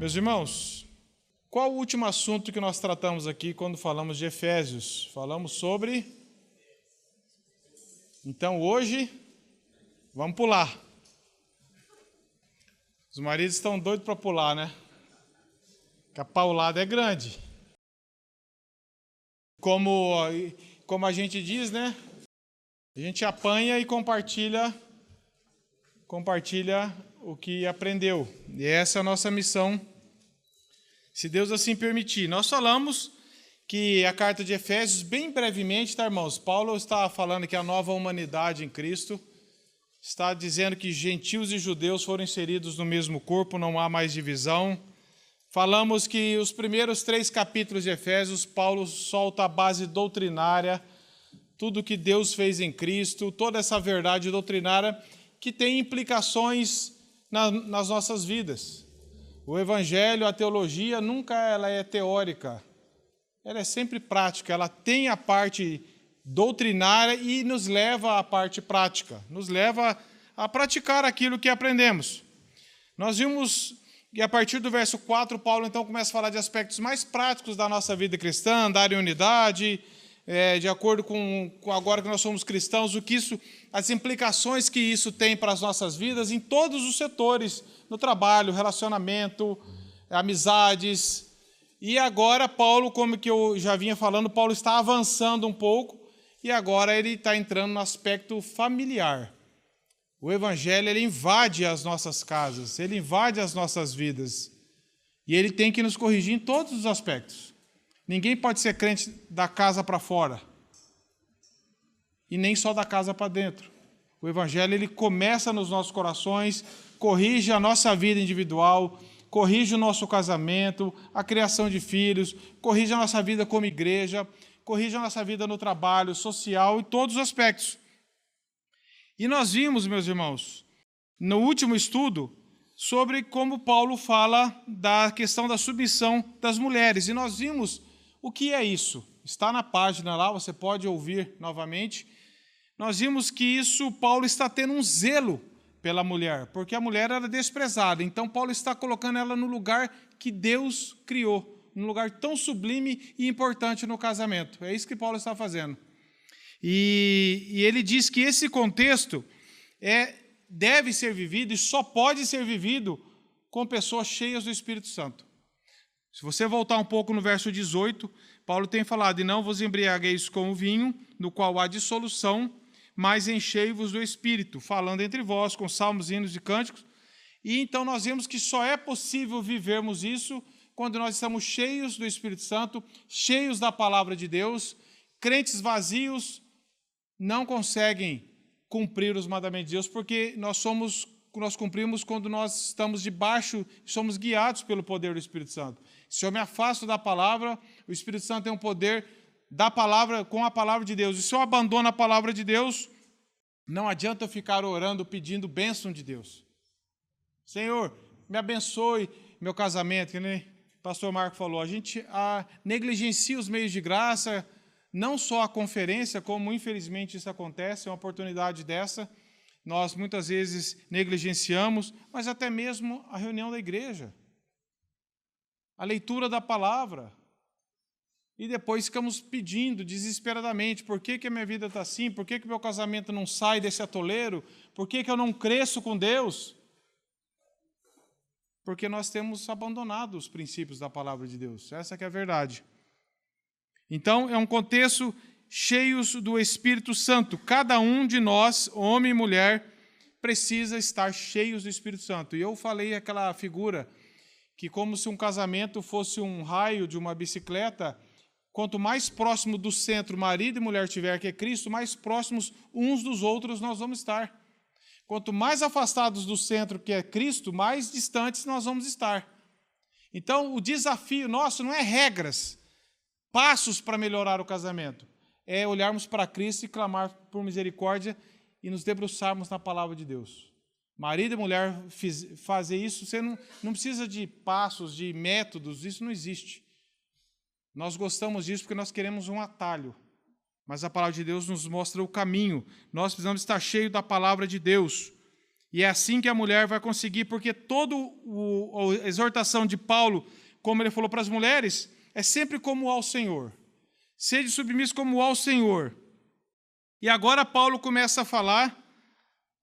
Meus irmãos, qual o último assunto que nós tratamos aqui quando falamos de Efésios? Falamos sobre... Então, hoje, vamos pular. Os maridos estão doidos para pular, né? Porque a paulada é grande. Como a gente diz, né? A gente apanha e compartilha o que aprendeu. E essa é a nossa missão, se Deus assim permitir. Nós falamos que a carta de Efésios, bem brevemente, tá, irmãos? Paulo está falando que a nova humanidade em Cristo está dizendo que gentios e judeus foram inseridos no mesmo corpo, não há mais divisão. Falamos que os primeiros 3 capítulos de Efésios, Paulo solta a base doutrinária, tudo que Deus fez em Cristo, toda essa verdade doutrinária que tem implicações nas nossas vidas. O Evangelho, a teologia, nunca ela é teórica, ela é sempre prática, ela tem a parte doutrinária e nos leva à parte prática, nos leva a praticar aquilo que aprendemos. Nós vimos que a partir do verso 4, Paulo então começa a falar de aspectos mais práticos da nossa vida cristã, andar em unidade, de acordo com agora que nós somos cristãos, as implicações que isso tem para as nossas vidas em todos os setores, no trabalho, relacionamento, amizades. E agora Paulo, como que eu já vinha falando, Paulo está avançando um pouco e agora ele está entrando no aspecto familiar. O Evangelho ele invade as nossas casas, ele invade as nossas vidas e ele tem que nos corrigir em todos os aspectos. Ninguém pode ser crente da casa para fora e nem só da casa para dentro. O Evangelho ele começa nos nossos corações, corrige a nossa vida individual, corrige o nosso casamento, a criação de filhos, corrige a nossa vida como igreja, corrige a nossa vida no trabalho, social, em todos os aspectos. E nós vimos, meus irmãos, no último estudo, sobre como Paulo fala da questão da submissão das mulheres. E nós vimos o que é isso. Está na página lá, você pode ouvir novamente. Nós vimos que isso, Paulo está tendo um zelo pela mulher, porque a mulher era desprezada. Então, Paulo está colocando ela no lugar que Deus criou, num lugar tão sublime e importante no casamento. É isso que Paulo está fazendo. E ele diz que esse contexto deve ser vivido e só pode ser vivido com pessoas cheias do Espírito Santo. Se você voltar um pouco no verso 18, Paulo tem falado, e não vos embriagueis com o vinho, no qual há dissolução, mas enchei-vos do Espírito, falando entre vós com salmos, hinos e cânticos. E então nós vemos que só é possível vivermos isso quando nós estamos cheios do Espírito Santo, cheios da palavra de Deus. Crentes vazios não conseguem cumprir os mandamentos de Deus, porque nós cumprimos quando nós estamos debaixo, somos guiados pelo poder do Espírito Santo. Se eu me afasto da palavra, o Espírito Santo tem um poder da palavra com a palavra de Deus. E se eu abandono a palavra de Deus, não adianta eu ficar orando, pedindo bênção de Deus. Senhor, me abençoe meu casamento, que nem o pastor Marco falou. A gente negligencia os meios de graça, não só a conferência, como infelizmente isso acontece, é uma oportunidade dessa, nós muitas vezes negligenciamos, mas até mesmo a reunião da igreja, a leitura da palavra, e depois ficamos pedindo desesperadamente, por que a minha vida está assim, por que meu casamento não sai desse atoleiro, por que eu não cresço com Deus? Porque nós temos abandonado os princípios da palavra de Deus, essa que é a verdade. Então, é um contexto cheios do Espírito Santo. Cada um de nós, homem e mulher, precisa estar cheios do Espírito Santo. E eu falei aquela figura que como se um casamento fosse um raio de uma bicicleta, quanto mais próximo do centro marido e mulher tiver, que é Cristo, mais próximos uns dos outros nós vamos estar. Quanto mais afastados do centro, que é Cristo, mais distantes nós vamos estar. Então, o desafio nosso não é regras, passos para melhorar o casamento. É olharmos para Cristo e clamar por misericórdia e nos debruçarmos na palavra de Deus. Marido e mulher fazer isso, você não precisa de passos, de métodos, isso não existe. Nós gostamos disso porque nós queremos um atalho, mas a palavra de Deus nos mostra o caminho. Nós precisamos estar cheios da palavra de Deus. E é assim que a mulher vai conseguir, porque toda a exortação de Paulo, como ele falou para as mulheres, é sempre como ao Senhor. Sede submisso como ao Senhor. E agora Paulo começa a falar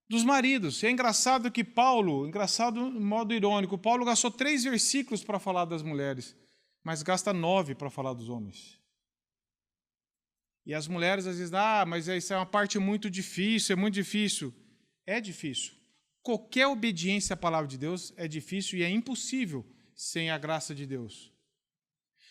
dos maridos. É engraçado que Paulo, engraçado de modo irônico, Paulo gastou 3 versículos para falar das mulheres, mas gasta 9 para falar dos homens. E as mulheres às vezes, mas isso é uma parte muito difícil, é muito difícil. É difícil. Qualquer obediência à palavra de Deus é difícil e é impossível sem a graça de Deus.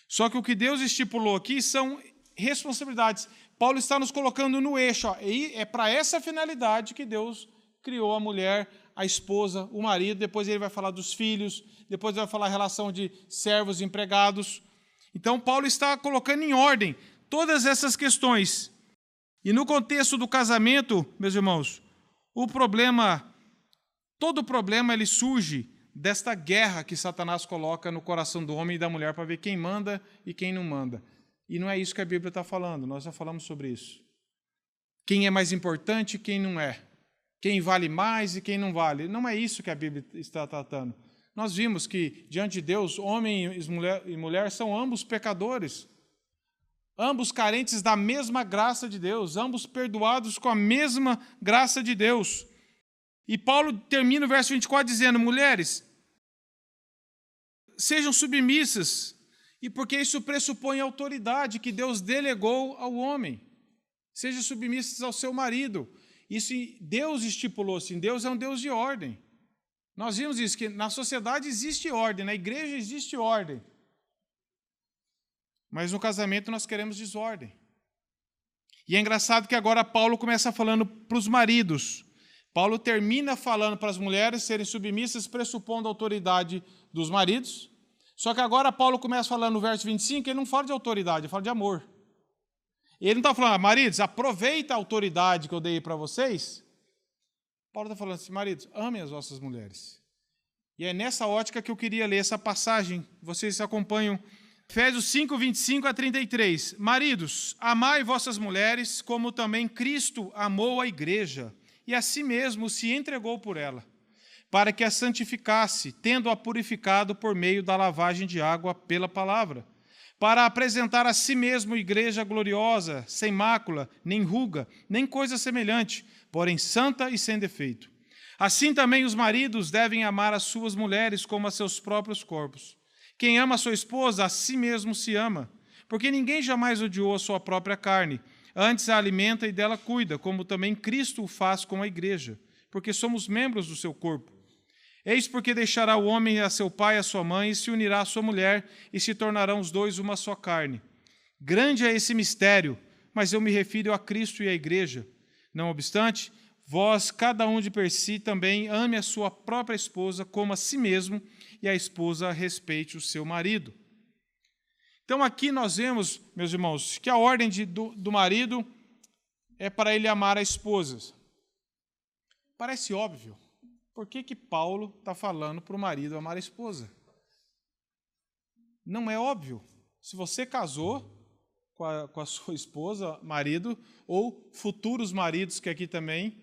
Só que o que Deus estipulou aqui são responsabilidades. Paulo está nos colocando no eixo. E é para essa finalidade que Deus criou a mulher, a esposa, o marido. Depois ele vai falar dos filhos. Depois ele vai falar a relação de servos e empregados. Então, Paulo está colocando em ordem todas essas questões. E no contexto do casamento, meus irmãos, todo problema ele surge desta guerra que Satanás coloca no coração do homem e da mulher para ver quem manda e quem não manda. E não é isso que a Bíblia está falando, nós já falamos sobre isso. Quem é mais importante e quem não é. Quem vale mais e quem não vale. Não é isso que a Bíblia está tratando. Nós vimos que, diante de Deus, homem e mulher são ambos pecadores. Ambos carentes da mesma graça de Deus. Ambos perdoados com a mesma graça de Deus. E Paulo termina o verso 24 dizendo, mulheres, sejam submissas, e porque isso pressupõe a autoridade que Deus delegou ao homem. Sejam submissas ao seu marido. Isso Deus estipulou assim, Deus é um Deus de ordem. Nós vimos isso, que na sociedade existe ordem, na igreja existe ordem. Mas no casamento nós queremos desordem. E é engraçado que agora Paulo começa falando para os maridos. Paulo termina falando para as mulheres serem submissas, pressupondo a autoridade dos maridos. Só que agora Paulo começa falando no verso 25, ele não fala de autoridade, ele fala de amor. Ele não está falando, maridos, aproveita a autoridade que eu dei para vocês. Paulo está falando assim, maridos, amem as vossas mulheres. E é nessa ótica que eu queria ler essa passagem. Vocês acompanham Efésios 5, 25 a 33. Maridos, amai vossas mulheres, como também Cristo amou a igreja, e a si mesmo se entregou por ela, para que a santificasse, tendo-a purificado por meio da lavagem de água pela palavra, para apresentar a si mesmo igreja gloriosa, sem mácula, nem ruga, nem coisa semelhante, porém santa e sem defeito. Assim também os maridos devem amar as suas mulheres como a seus próprios corpos. Quem ama a sua esposa, a si mesmo se ama, porque ninguém jamais odiou a sua própria carne, antes a alimenta e dela cuida, como também Cristo o faz com a igreja, porque somos membros do seu corpo. Eis porque deixará o homem a seu pai e a sua mãe, e se unirá à sua mulher, e se tornarão os dois uma só carne. Grande é esse mistério, mas eu me refiro a Cristo e à igreja. Não obstante, vós, cada um de per si, também ame a sua própria esposa como a si mesmo, e a esposa respeite o seu marido. Então aqui nós vemos, meus irmãos, que a ordem do marido é para ele amar a esposa. Parece óbvio. Por que Paulo está falando para o marido amar a esposa? Não é óbvio. Se você casou com a sua esposa, marido, ou futuros maridos, que aqui também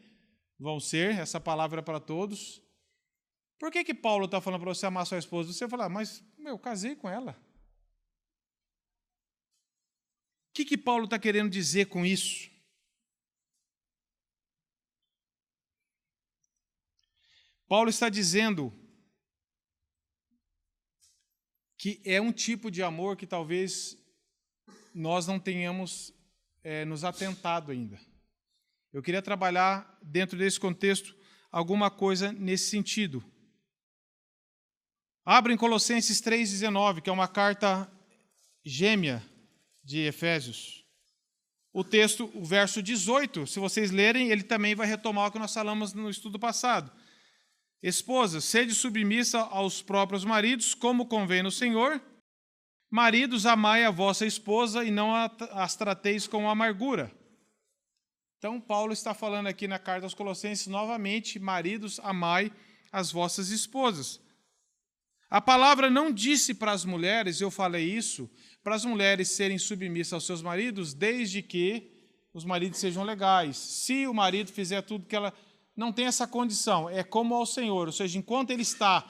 vão ser, essa palavra é para todos. Por que Paulo está falando para você amar sua esposa? Você fala, mas eu casei com ela. O que Paulo está querendo dizer com isso? Paulo está dizendo que é um tipo de amor que talvez nós não tenhamos nos atentado ainda. Eu queria trabalhar dentro desse contexto alguma coisa nesse sentido. Abra em Colossenses 3,19, que é uma carta gêmea de Efésios. O texto, o verso 18, se vocês lerem, ele também vai retomar o que nós falamos no estudo passado. Esposas, sede submissa aos próprios maridos, como convém no Senhor. Maridos, amai a vossa esposa e não as trateis com amargura. Então, Paulo está falando aqui na carta aos Colossenses, novamente, maridos, amai as vossas esposas. A palavra não disse para as mulheres, eu falei isso, para as mulheres serem submissas aos seus maridos, desde que os maridos sejam legais. Se o marido fizer tudo que ela não tem essa condição, é como ao Senhor, ou seja, enquanto ele está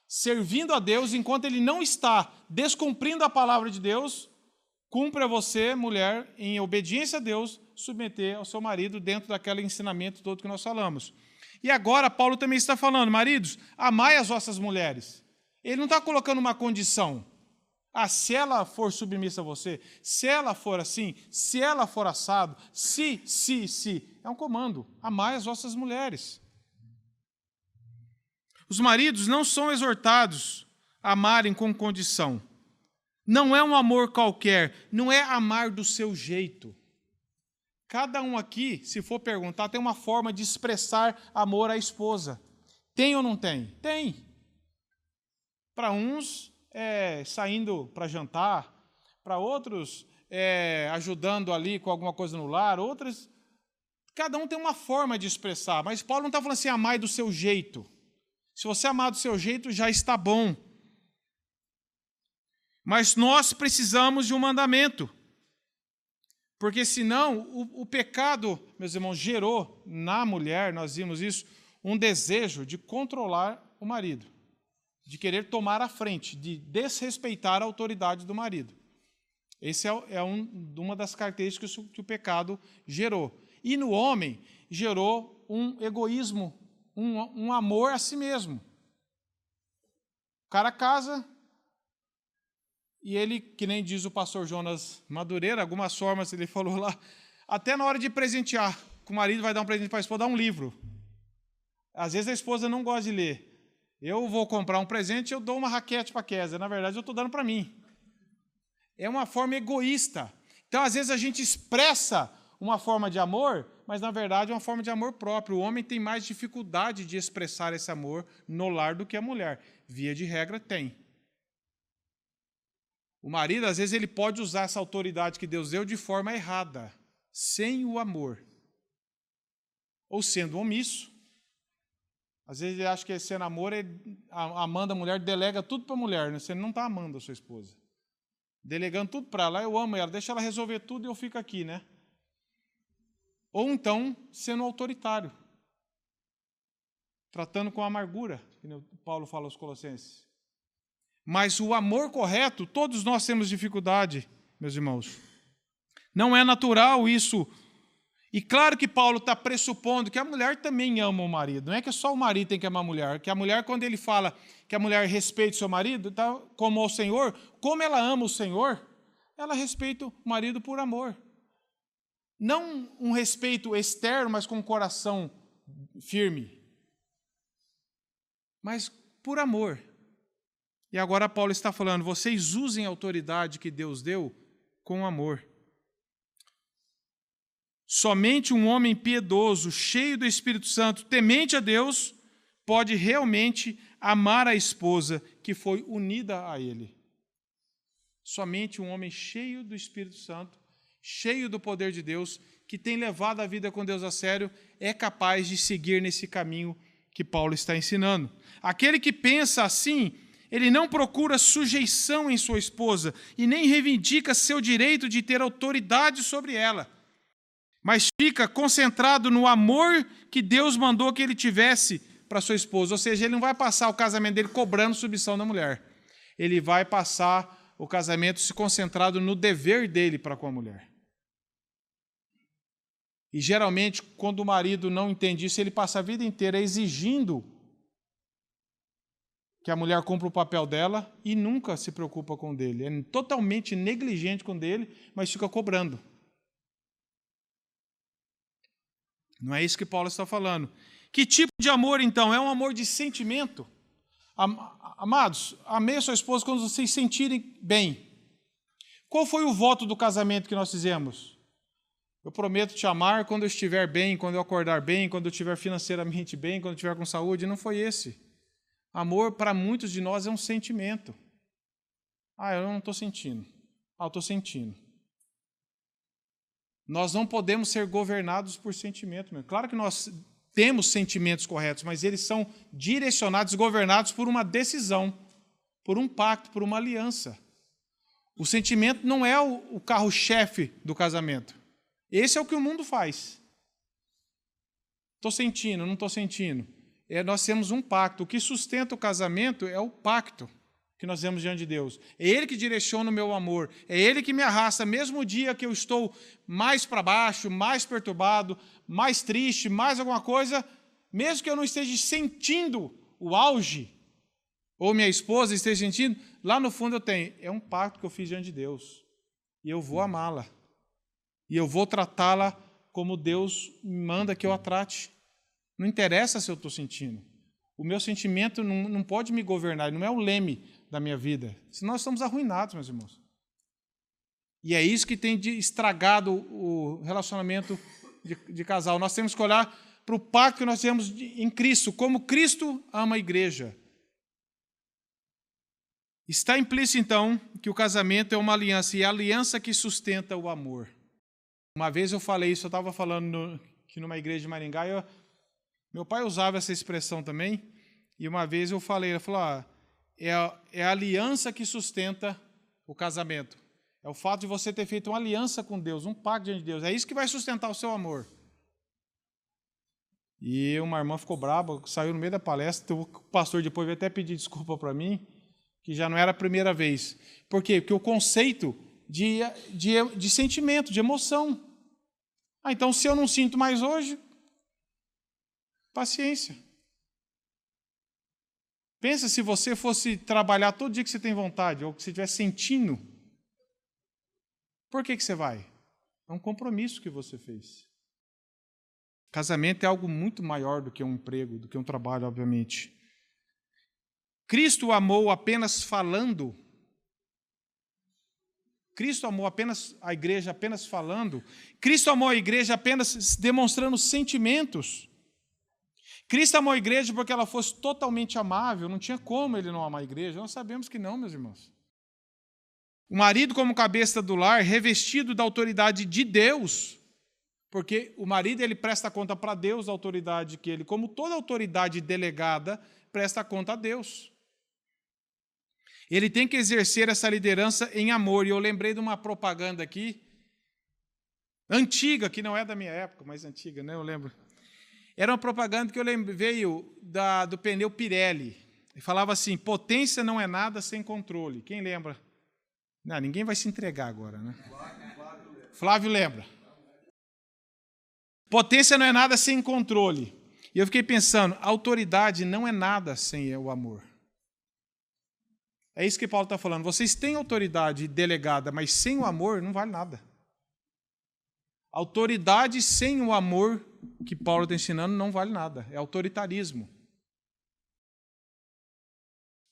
servindo a Deus, enquanto ele não está descumprindo a palavra de Deus, cumpre a você, mulher, em obediência a Deus, submeter ao seu marido dentro daquele ensinamento todo que nós falamos. E agora Paulo também está falando, maridos, amai as vossas mulheres. Ele não está colocando uma condição. Se ela for submissa a você, se ela for assim, se ela for assado, se. É um comando. Amai as vossas mulheres. Os maridos não são exortados a amarem com condição. Não é um amor qualquer, não é amar do seu jeito. Cada um aqui, se for perguntar, tem uma forma de expressar amor à esposa. Tem ou não tem? Tem. Para uns, saindo para jantar, para outros, ajudando ali com alguma coisa no lar, outras. Cada um tem uma forma de expressar, mas Paulo não está falando assim, amai do seu jeito. Se você amar do seu jeito, já está bom. Mas nós precisamos de um mandamento. Porque senão o pecado, meus irmãos, gerou na mulher, nós vimos isso, um desejo de controlar o marido, de querer tomar a frente, de desrespeitar a autoridade do marido. Essa é uma das características que o pecado gerou. E no homem gerou um egoísmo, um amor a si mesmo. O cara casa e ele, que nem diz o pastor Jonas Madureira, algumas formas ele falou lá, até na hora de presentear, que o marido vai dar um presente para a esposa, dá um livro. Às vezes a esposa não gosta de ler. Eu vou comprar um presente e eu dou uma raquete para a Kézia. Na verdade, eu estou dando para mim. É uma forma egoísta. Então, às vezes, a gente expressa uma forma de amor, mas, na verdade, é uma forma de amor próprio. O homem tem mais dificuldade de expressar esse amor no lar do que a mulher. Via de regra, tem. O marido, às vezes, ele pode usar essa autoridade que Deus deu de forma errada, sem o amor. Ou sendo omisso. Às vezes ele acha que sendo amor, amando a mulher, delega tudo para a mulher. Né? Você não está amando a sua esposa. Delegando tudo para ela, eu amo ela, deixa ela resolver tudo e eu fico aqui, né? Ou então, sendo autoritário. Tratando com amargura, como Paulo fala aos Colossenses. Mas o amor correto, todos nós temos dificuldade, meus irmãos. Não é natural isso. E claro que Paulo está pressupondo que a mulher também ama o marido. Não é que só o marido tem que amar a mulher. Que a mulher, quando ele fala que a mulher respeita o seu marido, tá, como ao Senhor, como ela ama o Senhor, ela respeita o marido por amor. Não um respeito externo, mas com um coração firme. Mas por amor. E agora Paulo está falando, vocês usem a autoridade que Deus deu com amor. Somente um homem piedoso, cheio do Espírito Santo, temente a Deus, pode realmente amar a esposa que foi unida a ele. Somente um homem cheio do Espírito Santo, cheio do poder de Deus, que tem levado a vida com Deus a sério, é capaz de seguir nesse caminho que Paulo está ensinando. Aquele que pensa assim, ele não procura sujeição em sua esposa e nem reivindica seu direito de ter autoridade sobre ela, mas fica concentrado no amor que Deus mandou que ele tivesse para sua esposa. Ou seja, ele não vai passar o casamento dele cobrando submissão da mulher. Ele vai passar o casamento se concentrado no dever dele para com a mulher. E geralmente, quando o marido não entende isso, ele passa a vida inteira exigindo que a mulher cumpra o papel dela e nunca se preocupa com o dele. É totalmente negligente com o dele, mas fica cobrando. Não é isso que Paulo está falando. Que tipo de amor, então? É um amor de sentimento? Amados, amei a sua esposa quando vocês sentirem bem. Qual foi o voto do casamento que nós fizemos? Eu prometo te amar quando eu estiver bem, quando eu acordar bem, quando eu estiver financeiramente bem, quando eu estiver com saúde. Não foi esse. Amor, para muitos de nós, é um sentimento. Eu não estou sentindo. Eu estou sentindo. Nós não podemos ser governados por sentimento mesmo. Claro que nós temos sentimentos corretos, mas eles são direcionados, governados por uma decisão, por um pacto, por uma aliança. O sentimento não é o carro-chefe do casamento. Esse é o que o mundo faz. Estou sentindo, não estou sentindo. Nós temos um pacto. O que sustenta o casamento é o pacto que nós temos diante de Deus. É Ele que direciona o meu amor. É Ele que me arrasta, mesmo o dia que eu estou mais para baixo, mais perturbado, mais triste, mais alguma coisa, mesmo que eu não esteja sentindo o auge, ou minha esposa esteja sentindo, lá no fundo eu tenho. É um pacto que eu fiz diante de Deus. E eu vou amá-la. E eu vou tratá-la como Deus me manda que eu a trate. Não interessa se eu estou sentindo. O meu sentimento não pode me governar, ele não é o leme da minha vida. Senão nós estamos arruinados, meus irmãos. E é isso que tem estragado o relacionamento de casal. Nós temos que olhar para o pacto que nós temos em Cristo, como Cristo ama a igreja. Está implícito, então, que o casamento é uma aliança, e é a aliança que sustenta o amor. Uma vez eu falei isso, eu estava falando aqui numa igreja de Maringá, meu pai usava essa expressão também, e uma vez eu falei, ele falou, é a aliança que sustenta o casamento. É o fato de você ter feito uma aliança com Deus, um pacto diante de Deus. É isso que vai sustentar o seu amor. E uma irmã ficou brava, saiu no meio da palestra, o pastor depois veio até pedir desculpa para mim, que já não era a primeira vez. Por quê? Porque o conceito de sentimento, de emoção. Então, se eu não sinto mais hoje, paciência. Pensa se você fosse trabalhar todo dia que você tem vontade, ou que você estiver sentindo. Por que você vai? É um compromisso que você fez. Casamento é algo muito maior do que um emprego, do que um trabalho, obviamente. Cristo amou apenas falando. Cristo amou apenas a igreja apenas falando. Cristo amou a igreja apenas demonstrando sentimentos. Cristo amou a igreja porque ela fosse totalmente amável. Não tinha como ele não amar a igreja. Nós sabemos que não, meus irmãos. O marido como cabeça do lar, revestido da autoridade de Deus, porque o marido ele presta conta para Deus da autoridade que ele, como toda autoridade delegada, presta conta a Deus. Ele tem que exercer essa liderança em amor. E eu lembrei de uma propaganda aqui, antiga, que não é da minha época, mas antiga, né? Eu lembro. Era uma propaganda que eu lembrei, veio do pneu Pirelli. E falava assim, potência não é nada sem controle. Quem lembra? Não, ninguém vai se entregar agora, né? Flávio lembra. Potência não é nada sem controle. E eu fiquei pensando, autoridade não é nada sem o amor. É isso que Paulo está falando. Vocês têm autoridade delegada, mas sem o amor não vale nada. Autoridade sem o amor que Paulo está ensinando não vale nada. É autoritarismo.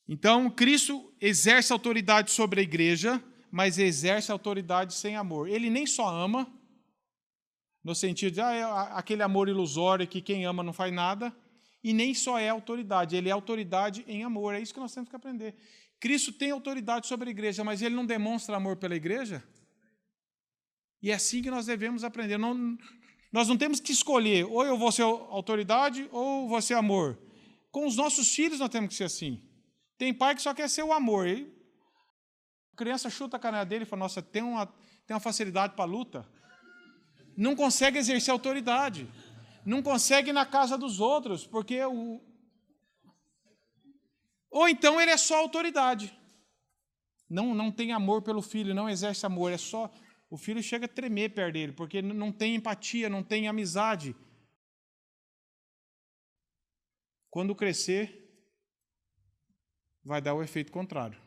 Então, Cristo exerce autoridade sobre a igreja, mas exerce autoridade sem amor. Ele nem só ama, no sentido de aquele amor ilusório que quem ama não faz nada, e nem só é autoridade, ele é autoridade em amor. É isso que nós temos que aprender. Cristo tem autoridade sobre a igreja, mas ele não demonstra amor pela igreja? E é assim que nós devemos aprender. Nós não temos que escolher, ou eu vou ser autoridade, ou vou ser amor. Com os nossos filhos nós temos que ser assim. Tem pai que só quer ser o amor. A criança chuta a canela dele e fala, nossa, tem uma facilidade para a luta. Não consegue exercer autoridade. Não consegue ir na casa dos outros, porque ou então ele é só autoridade. Não tem amor pelo filho, não exerce amor, é só... O filho chega a tremer perto dele, porque não tem empatia, não tem amizade. Quando crescer, vai dar o efeito contrário.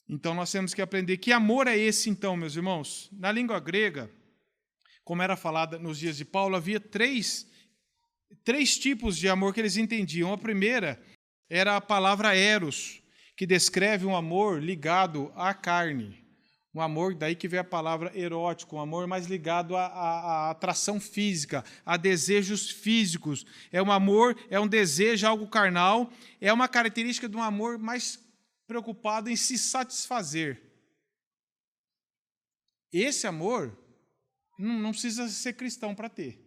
Então, nós temos que aprender que amor é esse, então, meus irmãos. Na língua grega, como era falada nos dias de Paulo, havia três tipos de amor que eles entendiam. A primeira era a palavra eros, que descreve um amor ligado à carne. Um amor, daí que vem a palavra erótico, um amor mais ligado à atração física, a desejos físicos. É um amor, é um desejo, algo carnal, é uma característica de um amor mais preocupado em se satisfazer. Esse amor não precisa ser cristão para ter.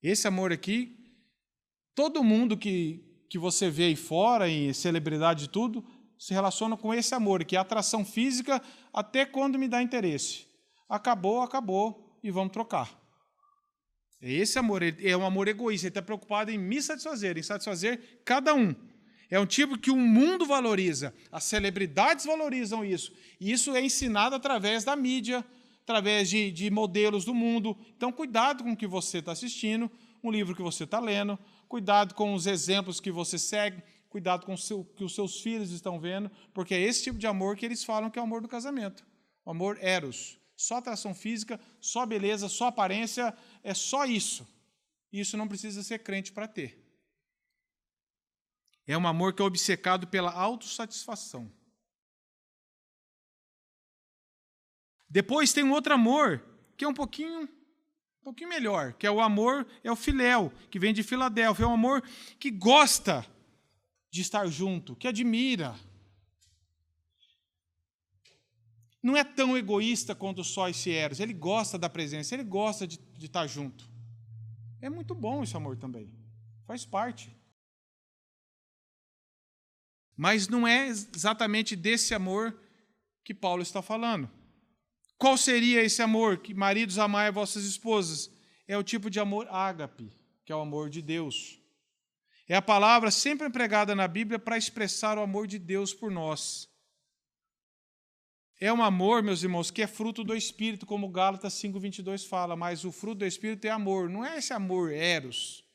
Esse amor aqui, todo mundo que você vê aí fora, em celebridade e tudo, se relaciona com esse amor, que é atração física até quando me dá interesse. Acabou, e vamos trocar. Esse amor é um amor egoísta, ele está preocupado em me satisfazer, em satisfazer cada um. É um tipo que o mundo valoriza, as celebridades valorizam isso. E isso é ensinado através da mídia, através de modelos do mundo. Então, cuidado com o que você está assistindo, um livro que você está lendo, cuidado com os exemplos que você segue, cuidado com o que os seus filhos estão vendo, porque é esse tipo de amor que eles falam que é o amor do casamento. O amor eros. Só atração física, só beleza, só aparência, é só isso. Isso não precisa ser crente para ter. É um amor que é obcecado pela autossatisfação. Depois tem um outro amor, que é um pouquinho melhor, que é o amor, é o filéu, que vem de Filadélfia. É um amor que gosta de estar junto, que admira. Não é tão egoísta quanto só esse eros. Ele gosta da presença, ele gosta de estar junto. É muito bom esse amor também. Faz parte. Mas não é exatamente desse amor que Paulo está falando. Qual seria esse amor? Que maridos, amai vossas esposas. É o tipo de amor ágape, que é o amor de Deus. É a palavra sempre empregada na Bíblia para expressar o amor de Deus por nós. É um amor, meus irmãos, que é fruto do Espírito, como Gálatas 5:22 fala, mas o fruto do Espírito é amor. Não é esse amor eros,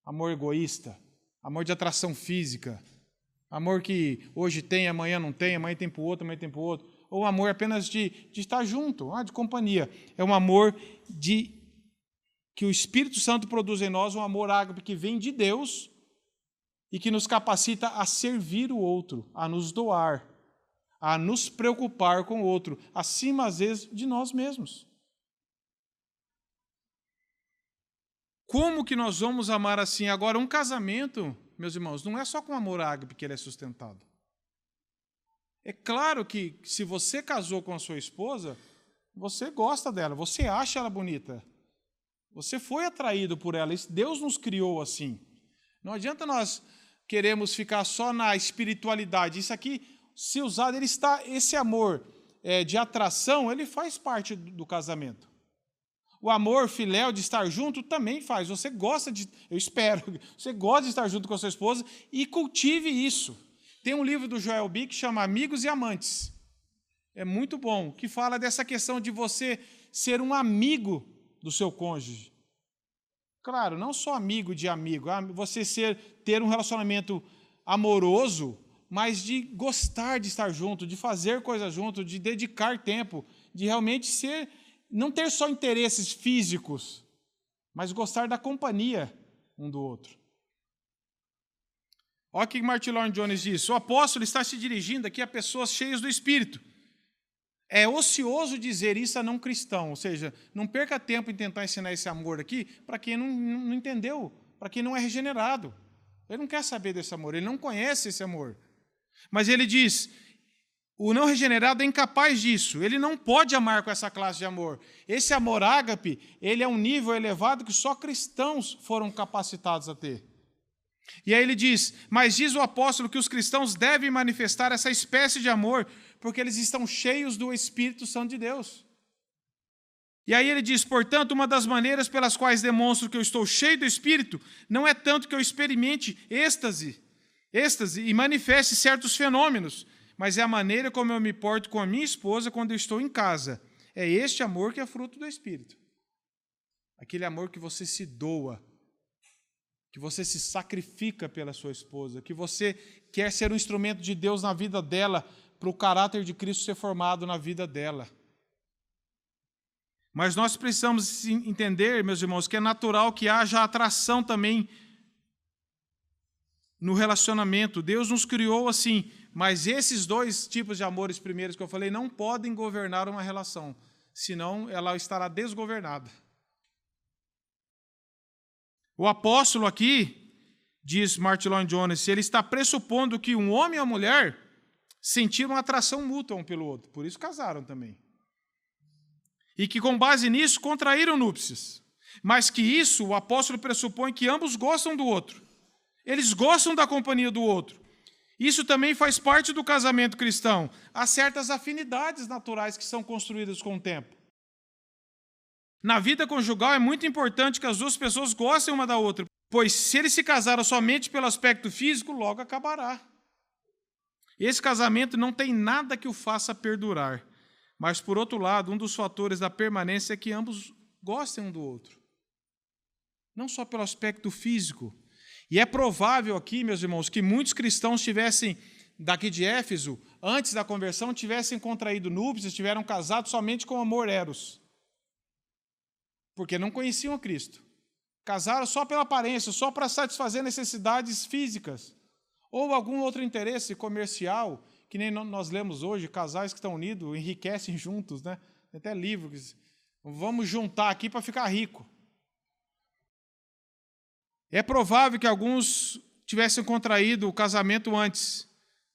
amor egoísta, amor de atração física, amor que hoje tem, amanhã não tem, amanhã tem para o outro, amanhã tem para o outro. Ou amor apenas de estar junto, de companhia. É um amor que o Espírito Santo produz em nós, um amor ágape que vem de Deus e que nos capacita a servir o outro, a nos doar, a nos preocupar com o outro, acima, às vezes, de nós mesmos. Como que nós vamos amar assim? Agora, um casamento, meus irmãos, não é só com amor ágape que ele é sustentado. É claro que, se você casou com a sua esposa, você gosta dela, você acha ela bonita. Você foi atraído por ela, Deus nos criou assim. Não adianta nós queremos ficar só na espiritualidade. Isso aqui, se usado, esse amor de atração, ele faz parte do casamento. O amor filéu de estar junto também faz. Você gosta eu espero, você gosta de estar junto com a sua esposa e cultive isso. Tem um livro do Joel B que chama Amigos e Amantes. É muito bom, que fala dessa questão de você ser um amigo do seu cônjuge. Claro, não só amigo de amigo, você ter um relacionamento amoroso, mas de gostar de estar junto, de fazer coisas junto, de dedicar tempo, de realmente não ter só interesses físicos, mas gostar da companhia um do outro. Olha o que Martin Lloyd-Jones diz. O apóstolo está se dirigindo aqui a pessoas cheias do Espírito. É ocioso dizer isso a não cristão, ou seja, não perca tempo em tentar ensinar esse amor aqui para quem não entendeu, para quem não é regenerado. Ele não quer saber desse amor, ele não conhece esse amor. Mas ele diz, o não regenerado é incapaz disso, ele não pode amar com essa classe de amor. Esse amor ágape, ele é um nível elevado que só cristãos foram capacitados a ter. E aí ele diz, mas diz o apóstolo que os cristãos devem manifestar essa espécie de amor porque eles estão cheios do Espírito Santo de Deus. E aí ele diz, portanto, uma das maneiras pelas quais demonstro que eu estou cheio do Espírito não é tanto que eu experimente êxtase e manifeste certos fenômenos, mas é a maneira como eu me porto com a minha esposa quando eu estou em casa. É este amor que é fruto do Espírito. Aquele amor que você se doa, que você se sacrifica pela sua esposa, que você quer ser um instrumento de Deus na vida dela, para o caráter de Cristo ser formado na vida dela. Mas nós precisamos entender, meus irmãos, que é natural que haja atração também no relacionamento. Deus nos criou assim, mas esses dois tipos de amores primeiros que eu falei não podem governar uma relação, senão ela estará desgovernada. O apóstolo aqui, diz Martin Lloyd-Jones, ele está pressupondo que um homem e uma mulher sentiram atração mútua um pelo outro, por isso casaram também. E que com base nisso contraíram núpcias. Mas que isso, o apóstolo pressupõe que ambos gostam do outro. Eles gostam da companhia do outro. Isso também faz parte do casamento cristão. Há certas afinidades naturais que são construídas com o tempo. Na vida conjugal é muito importante que as duas pessoas gostem uma da outra, pois se eles se casaram somente pelo aspecto físico, logo acabará. Esse casamento não tem nada que o faça perdurar, mas, por outro lado, um dos fatores da permanência é que ambos gostem um do outro. Não só pelo aspecto físico. E é provável aqui, meus irmãos, que muitos cristãos tivessem, daqui de Éfeso, antes da conversão, tivessem contraído núpcias, tiveram casados somente com amor eros. Porque não conheciam a Cristo. Casaram só pela aparência, só para satisfazer necessidades físicas. Ou algum outro interesse comercial, que nem nós lemos hoje, casais que estão unidos enriquecem juntos, né? Tem até livro que diz, vamos juntar aqui para ficar rico. É provável que alguns tivessem contraído o casamento antes,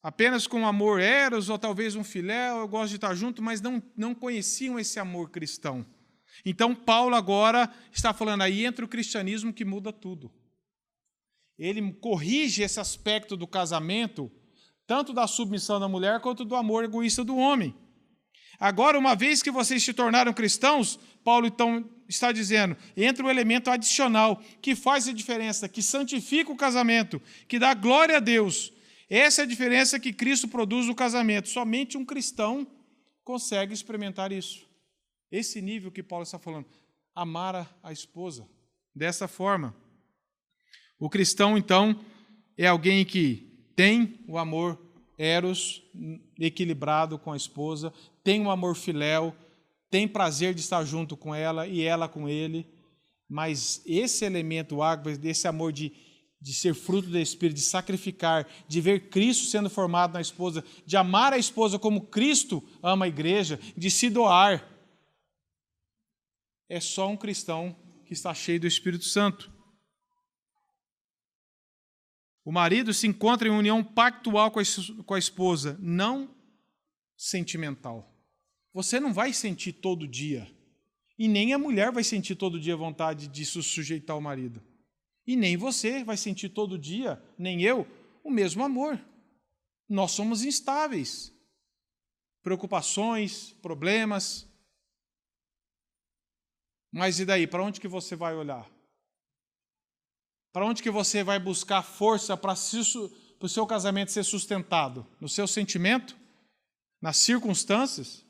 apenas com amor eros, ou talvez um filéu, eu gosto de estar junto, mas não conheciam esse amor cristão. Então, Paulo agora está falando aí entre o cristianismo que muda tudo. Ele corrige esse aspecto do casamento, tanto da submissão da mulher, quanto do amor egoísta do homem. Agora, uma vez que vocês se tornaram cristãos, Paulo então está dizendo, entra um elemento adicional que faz a diferença, que santifica o casamento, que dá glória a Deus. Essa é a diferença que Cristo produz no casamento. Somente um cristão consegue experimentar isso. Esse nível que Paulo está falando, amar a esposa dessa forma. O cristão, então, é alguém que tem o amor eros equilibrado com a esposa, tem um amor filéu, tem prazer de estar junto com ela e ela com ele, mas esse elemento ágape, desse amor de ser fruto do Espírito, de sacrificar, de ver Cristo sendo formado na esposa, de amar a esposa como Cristo ama a igreja, de se doar, é só um cristão que está cheio do Espírito Santo. O marido se encontra em união pactual com a esposa, não sentimental. Você não vai sentir todo dia, e nem a mulher vai sentir todo dia vontade de se sujeitar ao marido. E nem você vai sentir todo dia, nem eu, o mesmo amor. Nós somos instáveis. Preocupações, problemas. Mas e daí? Para onde que você vai olhar? Para onde que você vai buscar força para o seu casamento ser sustentado? No seu sentimento? Nas circunstâncias?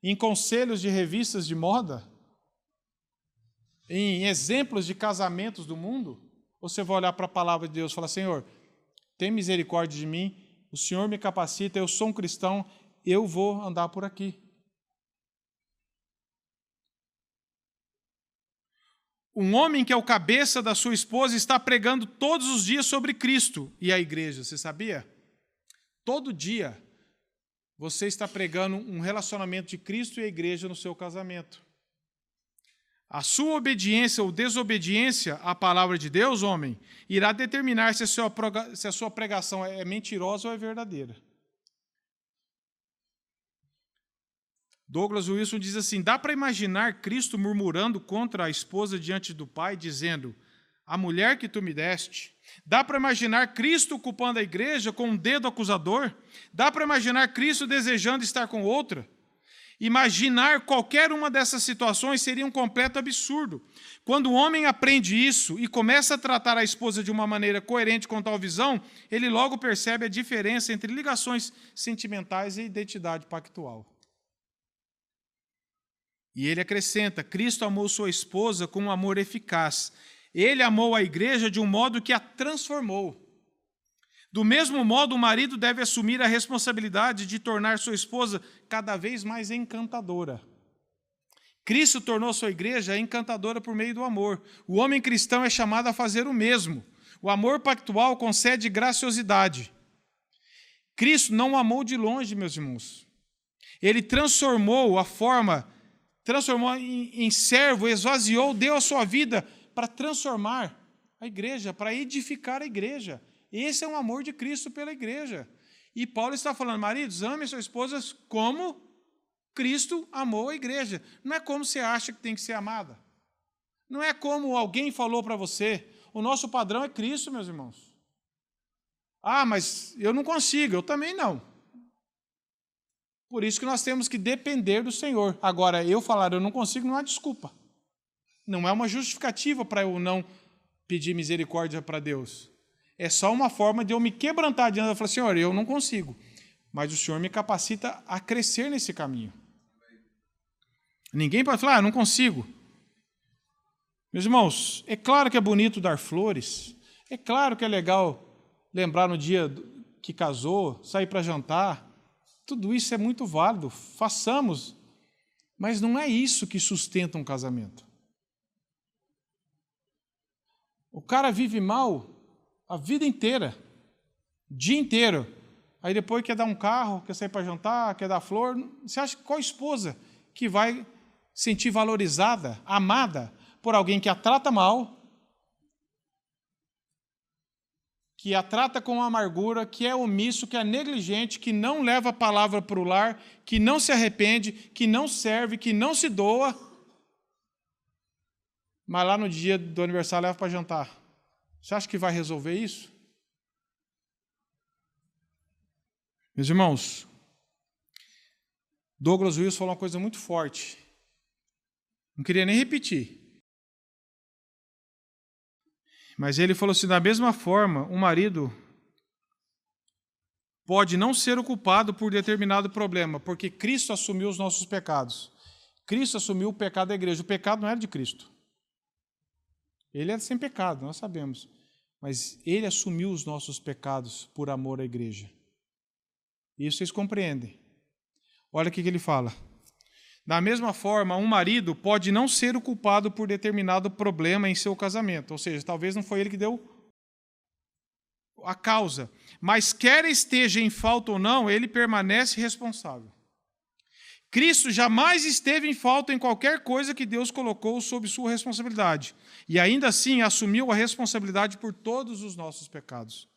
Em conselhos de revistas de moda? Em exemplos de casamentos do mundo? Ou você vai olhar para a palavra de Deus e falar, Senhor, tem misericórdia de mim, o Senhor me capacita, eu sou um cristão, eu vou andar por aqui. Um homem que é o cabeça da sua esposa está pregando todos os dias sobre Cristo e a igreja, você sabia? Todo dia você está pregando um relacionamento de Cristo e a igreja no seu casamento. A sua obediência ou desobediência à palavra de Deus, homem, irá determinar se a sua pregação é mentirosa ou é verdadeira. Douglas Wilson diz assim, dá para imaginar Cristo murmurando contra a esposa diante do Pai, dizendo, a mulher que tu me deste. Dá para imaginar Cristo culpando a igreja com um dedo acusador? Dá para imaginar Cristo desejando estar com outra? Imaginar qualquer uma dessas situações seria um completo absurdo. Quando o homem aprende isso e começa a tratar a esposa de uma maneira coerente com tal visão, ele logo percebe a diferença entre ligações sentimentais e identidade pactual. E ele acrescenta, Cristo amou sua esposa com um amor eficaz. Ele amou a igreja de um modo que a transformou. Do mesmo modo, o marido deve assumir a responsabilidade de tornar sua esposa cada vez mais encantadora. Cristo tornou sua igreja encantadora por meio do amor. O homem cristão é chamado a fazer o mesmo. O amor pactual concede graciosidade. Cristo não amou de longe, meus irmãos. Ele transformou em servo, esvaziou, deu a sua vida para transformar a igreja, para edificar a igreja. Esse é um amor de Cristo pela igreja. E Paulo está falando, maridos, amem suas esposas como Cristo amou a igreja. Não é como você acha que tem que ser amada. Não é como alguém falou para você. O nosso padrão é Cristo, meus irmãos. Ah, mas eu não consigo, eu também não. Por isso que nós temos que depender do Senhor. Agora, eu falar eu não consigo, não há desculpa. Não é uma justificativa para eu não pedir misericórdia para Deus. É só uma forma de eu me quebrantar diante e falar, Senhor, eu não consigo, mas o Senhor me capacita a crescer nesse caminho. Ninguém pode falar, eu não consigo. Meus irmãos, é claro que é bonito dar flores, é claro que é legal lembrar no dia que casou, sair para jantar, tudo isso é muito válido, façamos, mas não é isso que sustenta um casamento. O cara vive mal a vida inteira, o dia inteiro, aí depois quer dar um carro, quer sair para jantar, quer dar flor. Você acha que qual esposa que vai sentir valorizada, amada por alguém que a trata mal, que a trata com amargura, que é omisso, que é negligente, que não leva a palavra para o lar, que não se arrepende, que não serve, que não se doa, mas lá no dia do aniversário leva para jantar. Você acha que vai resolver isso? Meus irmãos, Douglas Wilson falou uma coisa muito forte. Não queria nem repetir. Mas ele falou assim, da mesma forma, um marido pode não ser o culpado por determinado problema, porque Cristo assumiu os nossos pecados. Cristo assumiu o pecado da igreja. O pecado não era de Cristo. Ele é sem pecado, nós sabemos. Mas ele assumiu os nossos pecados por amor à igreja. Isso vocês compreendem. Olha o que ele fala. Da mesma forma, um marido pode não ser o culpado por determinado problema em seu casamento. Ou seja, talvez não foi ele que deu a causa. Mas quer esteja em falta ou não, ele permanece responsável. Cristo jamais esteve em falta em qualquer coisa que Deus colocou sob sua responsabilidade. E ainda assim assumiu a responsabilidade por todos os nossos pecados.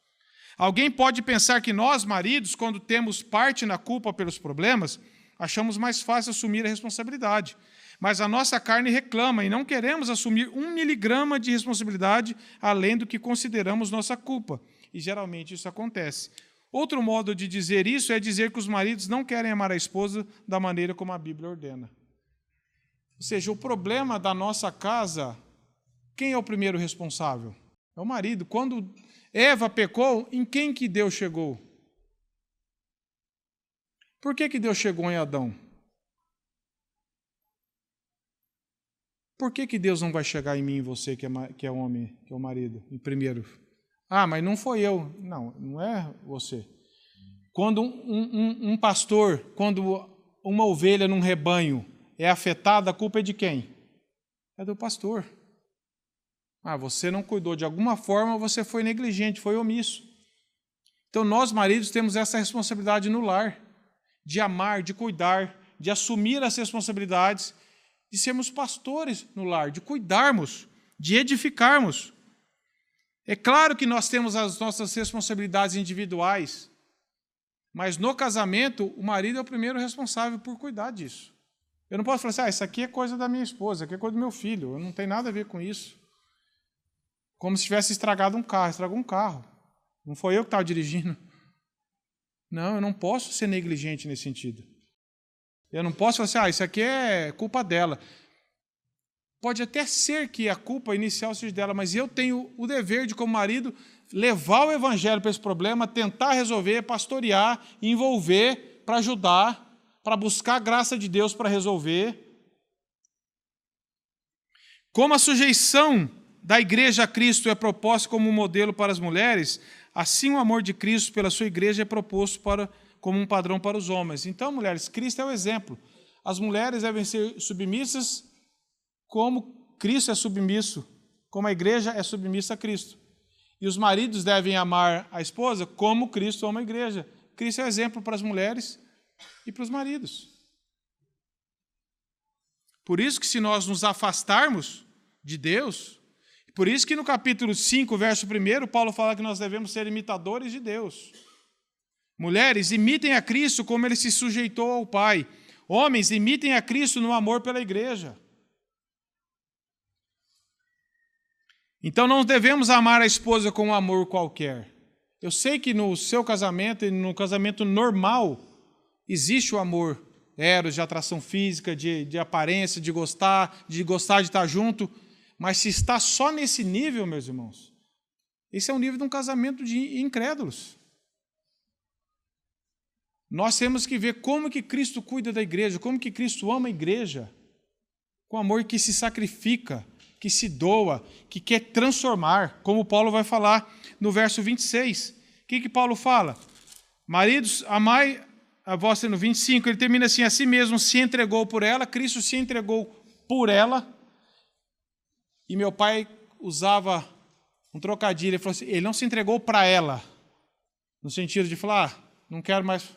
Alguém pode pensar que nós, maridos, quando temos parte na culpa pelos problemas, achamos mais fácil assumir a responsabilidade. Mas a nossa carne reclama e não queremos assumir 1 miligrama de responsabilidade além do que consideramos nossa culpa. E geralmente isso acontece. Outro modo de dizer isso é dizer que os maridos não querem amar a esposa da maneira como a Bíblia ordena. Ou seja, o problema da nossa casa, quem é o primeiro responsável? É o marido. Quando Eva pecou, em quem que Deus chegou? Por que Deus chegou em Adão? Por que Deus não vai chegar em mim e você, que é homem, que é o marido, em primeiro? Ah, mas não foi eu. Não, não é você. Quando um pastor, quando uma ovelha num rebanho é afetada, a culpa é de quem? É do pastor. Ah, você não cuidou. De alguma forma, você foi negligente, foi omisso. Então, nós, maridos, temos essa responsabilidade no lar, de amar, de cuidar, de assumir as responsabilidades, de sermos pastores no lar, de cuidarmos, de edificarmos. É claro que nós temos as nossas responsabilidades individuais, mas no casamento, o marido é o primeiro responsável por cuidar disso. Eu não posso falar assim, isso aqui é coisa da minha esposa, isso aqui é coisa do meu filho, eu não tenho nada a ver com isso. Como se tivesse estragado um carro, estragou um carro. Não foi eu que estava dirigindo. Não, eu não posso ser negligente nesse sentido. Eu não posso falar assim, isso aqui é culpa dela. Pode até ser que a culpa inicial seja dela, mas eu tenho o dever de, como marido, levar o evangelho para esse problema, tentar resolver, pastorear, envolver, para ajudar, para buscar a graça de Deus para resolver. Como a sujeição da igreja a Cristo é proposta como um modelo para as mulheres, assim o amor de Cristo pela sua igreja é proposto como um padrão para os homens. Então, mulheres, Cristo é o exemplo. As mulheres devem ser submissas como Cristo é submisso, como a igreja é submissa a Cristo. E os maridos devem amar a esposa como Cristo ama a igreja. Cristo é o exemplo para as mulheres e para os maridos. Por isso que se nós nos afastarmos de Deus, por isso que no capítulo 5, verso 1, Paulo fala que nós devemos ser imitadores de Deus. Mulheres, imitem a Cristo como ele se sujeitou ao Pai. Homens, imitem a Cristo no amor pela igreja. Então não devemos amar a esposa com um amor qualquer. Eu sei que no seu casamento e no casamento normal existe o amor eros, de atração física, de aparência, de gostar de estar junto. Mas se está só nesse nível, meus irmãos, esse é o nível de um casamento de incrédulos. Nós temos que ver como que Cristo cuida da igreja, como que Cristo ama a igreja, com amor que se sacrifica, que se doa, que quer transformar, como Paulo vai falar no verso 26. O que Paulo fala? Maridos, amai a vossa, no 25, ele termina assim: a si mesmo se entregou por ela, Cristo se entregou por ela. E meu pai usava um trocadilho, ele falou assim: ele não se entregou para ela, no sentido de falar, não quero mais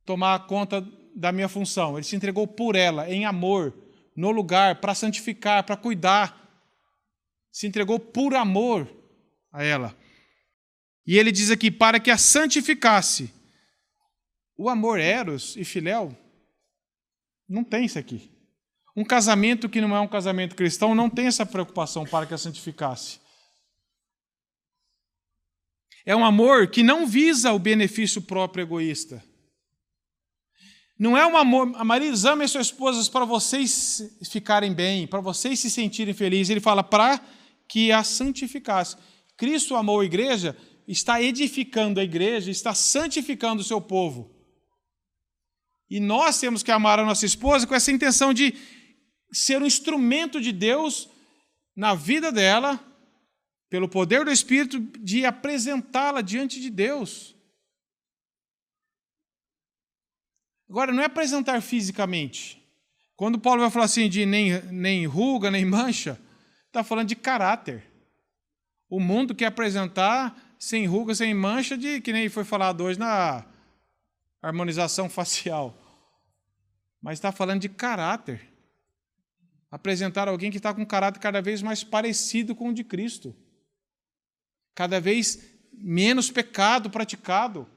tomar conta da minha função. Ele se entregou por ela, em amor, no lugar, para santificar, para cuidar. Se entregou por amor a ela. E ele diz aqui, para que a santificasse. O amor eros e filéu não tem isso aqui. Um casamento que não é um casamento cristão não tem essa preocupação para que a santificasse. É um amor que não visa o benefício próprio egoísta. Não é um amor, maridos, amem suas esposas para vocês ficarem bem, para vocês se sentirem felizes. Ele fala para que a santificasse. Cristo amou a igreja, está edificando a igreja, está santificando o seu povo. E nós temos que amar a nossa esposa com essa intenção de ser um instrumento de Deus na vida dela, pelo poder do Espírito, de apresentá-la diante de Deus. Agora, não é apresentar fisicamente. Quando Paulo vai falar assim de nem ruga, nem mancha, está falando de caráter. O mundo quer apresentar sem ruga, sem mancha, que nem foi falado hoje na harmonização facial. Mas está falando de caráter. Apresentar alguém que está com um caráter cada vez mais parecido com o de Cristo. Cada vez menos pecado praticado.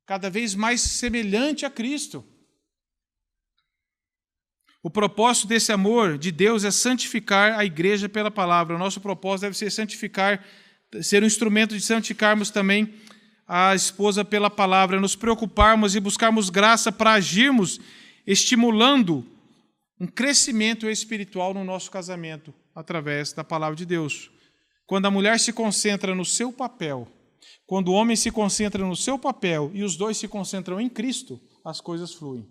Cada vez mais semelhante a Cristo. O propósito desse amor de Deus é santificar a igreja pela palavra. O nosso propósito deve ser santificar, ser um instrumento de santificarmos também a esposa pela palavra, nos preocuparmos e buscarmos graça para agirmos, estimulando um crescimento espiritual no nosso casamento, através da palavra de Deus. Quando a mulher se concentra no seu papel, quando o homem se concentra no seu papel e os dois se concentram em Cristo, as coisas fluem.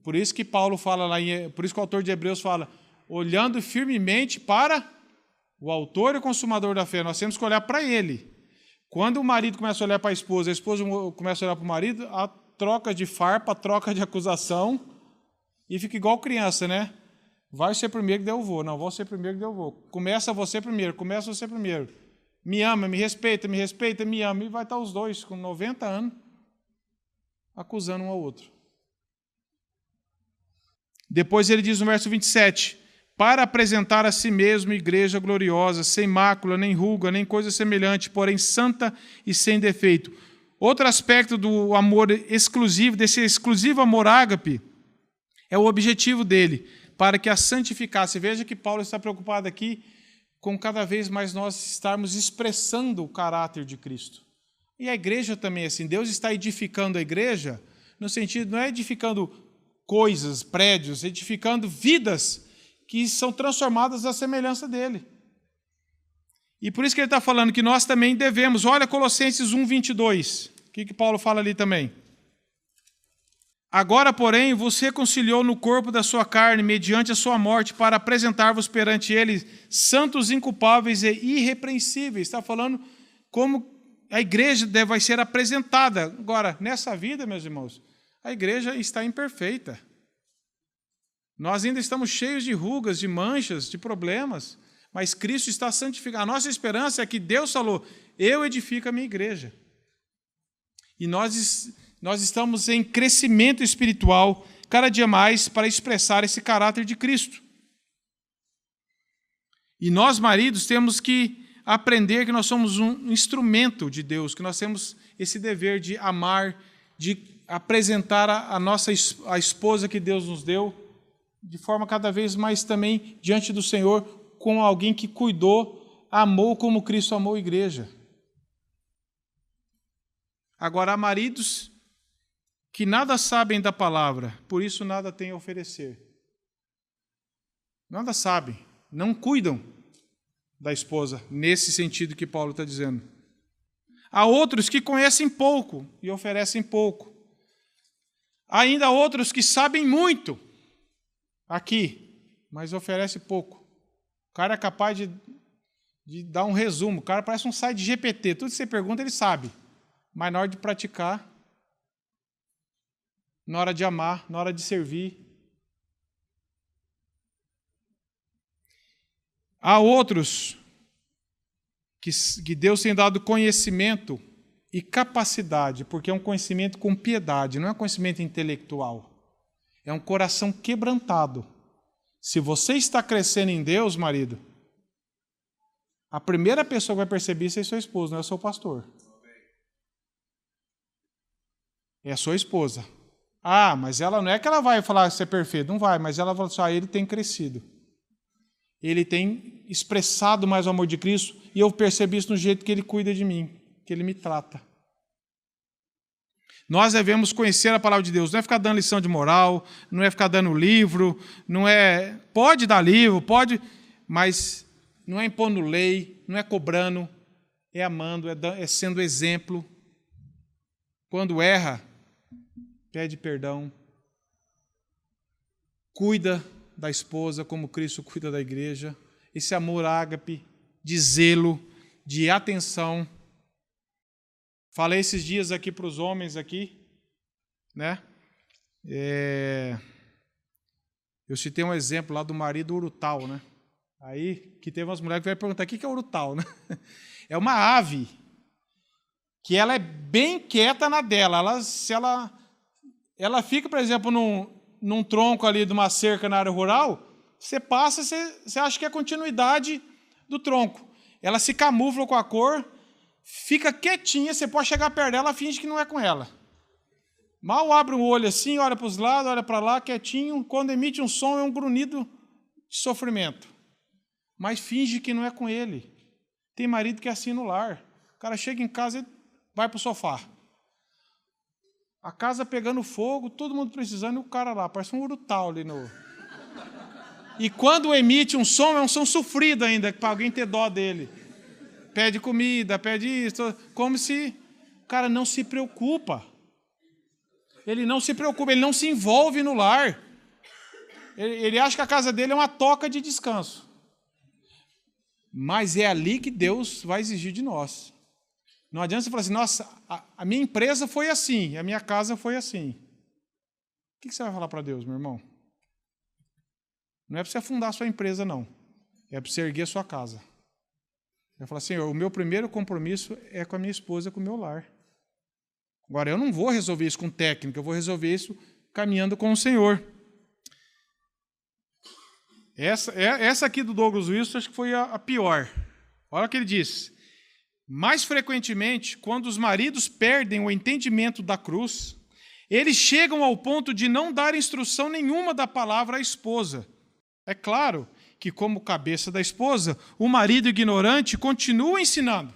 Por isso que Paulo fala lá, por isso que o autor de Hebreus fala, olhando firmemente para o autor e o consumador da fé. Nós temos que olhar para ele. Quando o marido começa a olhar para a esposa começa a olhar para o marido, a troca de farpa, a troca de acusação, e fica igual criança, né? Vai ser primeiro que daí eu vou. Não, vou ser primeiro que daí eu vou. Começa você primeiro. Me ama, me respeita, me ama. E vai estar os dois com 90 anos acusando um ao outro. Depois ele diz no verso 27, para apresentar a si mesmo igreja gloriosa, sem mácula, nem ruga, nem coisa semelhante, porém santa e sem defeito. Outro aspecto do amor exclusivo, desse exclusivo amor ágape, é o objetivo dele, para que a santificasse. Veja que Paulo está preocupado aqui com cada vez mais nós estarmos expressando o caráter de Cristo. E a igreja também é assim. Deus está edificando a igreja, no sentido, não é edificando coisas, prédios, edificando vidas que são transformadas à semelhança dele. E por isso que ele está falando que nós também devemos. Olha Colossenses 1:22. O que Paulo fala ali também? Agora, porém, vos reconciliou no corpo da sua carne, mediante a sua morte, para apresentar-vos perante ele santos, inculpáveis e irrepreensíveis. Está falando como a igreja vai ser apresentada. Agora, nessa vida, meus irmãos, a igreja está imperfeita. Nós ainda estamos cheios de rugas, de manchas, de problemas, mas Cristo está santificado. A nossa esperança é que Deus falou, eu edifico a minha igreja. E nós estamos em crescimento espiritual, cada dia mais, para expressar esse caráter de Cristo. E nós, maridos, temos que aprender que nós somos um instrumento de Deus, que nós temos esse dever de amar, de apresentar a esposa que Deus nos deu, de forma cada vez mais também diante do Senhor, com alguém que cuidou, amou como Cristo amou a igreja. Agora, há maridos que nada sabem da palavra, por isso nada têm a oferecer. Nada sabem, não cuidam da esposa, nesse sentido que Paulo está dizendo. Há outros que conhecem pouco e oferecem pouco. Há ainda outros que sabem muito aqui, mas oferecem pouco. O cara é capaz de dar um resumo. O cara parece um site de GPT. Tudo que você pergunta, ele sabe. Mas na hora de praticar, na hora de amar, na hora de servir. Há outros que Deus tem dado conhecimento e capacidade, porque é um conhecimento com piedade, não é um conhecimento intelectual. É um coração quebrantado. Se você está crescendo em Deus, marido, a primeira pessoa que vai perceber isso é sua esposa, não é o seu pastor. É a sua esposa. Ah, mas ela não é que ela vai falar que você é perfeito, não vai, mas ela vai falar ele tem crescido. Ele tem expressado mais o amor de Cristo e eu percebi isso no jeito que ele cuida de mim, que ele me trata. Nós devemos conhecer a palavra de Deus, não é ficar dando lição de moral, não é ficar dando livro, não é... Pode dar livro, pode, mas não é impondo lei, não é cobrando, é amando, é sendo exemplo. Quando erra, pede perdão, cuida da esposa como Cristo cuida da igreja. Esse amor ágape, de zelo, de atenção. Falei esses dias aqui para os homens aqui, né? Eu citei um exemplo lá do marido urutal, né? Aí que teve umas mulheres que vieram perguntar o que é urutal, né? É uma ave que ela é bem quieta na dela. Ela fica, por exemplo, num tronco ali de uma cerca na área rural, você passa, você acha que é a continuidade do tronco. Ela se camufla com a cor, fica quietinha, você pode chegar perto dela, ela finge que não é com ela. Mal abre um olho assim, olha para os lados, olha para lá, quietinho, quando emite um som é um grunhido de sofrimento. Mas finge que não é com ele. Tem marido que é assim no lar. O cara chega em casa e vai para o sofá. A casa pegando fogo, todo mundo precisando, e o cara lá, parece um urutal ali no... E quando emite um som, é um som sofrido ainda, para alguém ter dó dele. Pede comida, pede isso, como se o cara não se preocupa. Ele não se preocupa, ele não se envolve no lar. Ele acha que a casa dele é uma toca de descanso. Mas é ali que Deus vai exigir de nós. Não adianta você falar assim, nossa, a minha empresa foi assim, a minha casa foi assim. O que você vai falar para Deus, meu irmão? Não é para você afundar a sua empresa, não. É para você erguer a sua casa. Vai falar, Senhor, o meu primeiro compromisso é com a minha esposa, com o meu lar. Agora, eu não vou resolver isso com técnica, eu vou resolver isso caminhando com o Senhor. Essa aqui do Douglas Wilson, acho que foi a pior. Olha o que ele diz. Mais frequentemente, quando os maridos perdem o entendimento da cruz, eles chegam ao ponto de não dar instrução nenhuma da palavra à esposa. É claro que, como cabeça da esposa, o marido ignorante continua ensinando,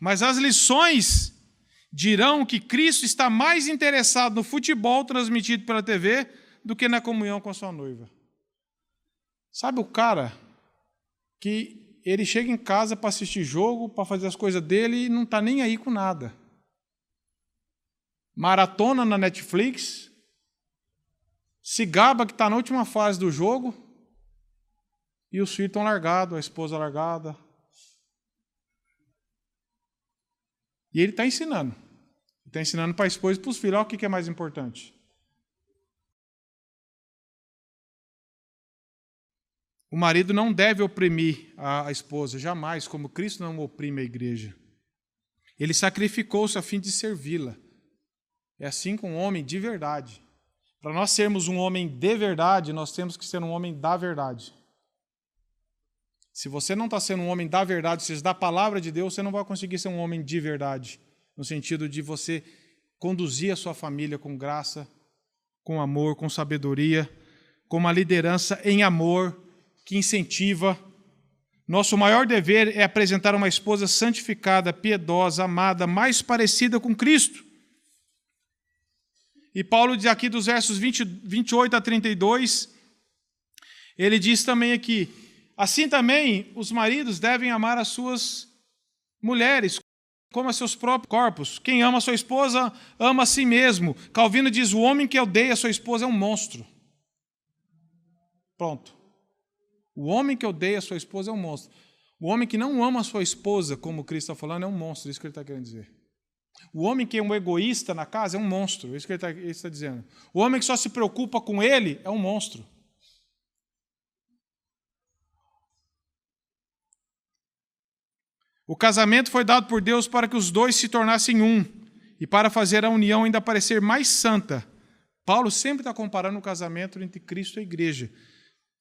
mas as lições dirão que Cristo está mais interessado no futebol transmitido pela TV do que na comunhão com a sua noiva. Sabe o cara que ele chega em casa para assistir jogo, para fazer as coisas dele e não está nem aí com nada. Maratona na Netflix, se gaba que está na última fase do jogo e os filhos estão largados, a esposa largada. E ele está ensinando. Ele está ensinando para a esposa e para os filhos. Olha o que é mais importante. O marido não deve oprimir a esposa, jamais, como Cristo não oprime a igreja. Ele sacrificou-se a fim de servi-la. É assim com um homem de verdade. Para nós sermos um homem de verdade, nós temos que ser um homem da verdade. Se você não está sendo um homem da verdade, se da palavra de Deus, você não vai conseguir ser um homem de verdade, no sentido de você conduzir a sua família com graça, com amor, com sabedoria, com uma liderança em amor, que incentiva. Nosso maior dever é apresentar uma esposa santificada, piedosa, amada, mais parecida com Cristo. E Paulo diz aqui dos versos 28 a 32, ele diz também aqui, assim também os maridos devem amar as suas mulheres como a seus próprios corpos. Quem ama a sua esposa, ama a si mesmo. Calvino diz, o homem que odeia a sua esposa é um monstro. Pronto. O homem que odeia a sua esposa é um monstro. O homem que não ama a sua esposa, como Cristo está falando, é um monstro. É isso que ele está querendo dizer. O homem que é um egoísta na casa é um monstro. É isso que ele está dizendo. O homem que só se preocupa com ele é um monstro. O casamento foi dado por Deus para que os dois se tornassem um e para fazer a união ainda parecer mais santa. Paulo sempre está comparando o casamento entre Cristo e a igreja.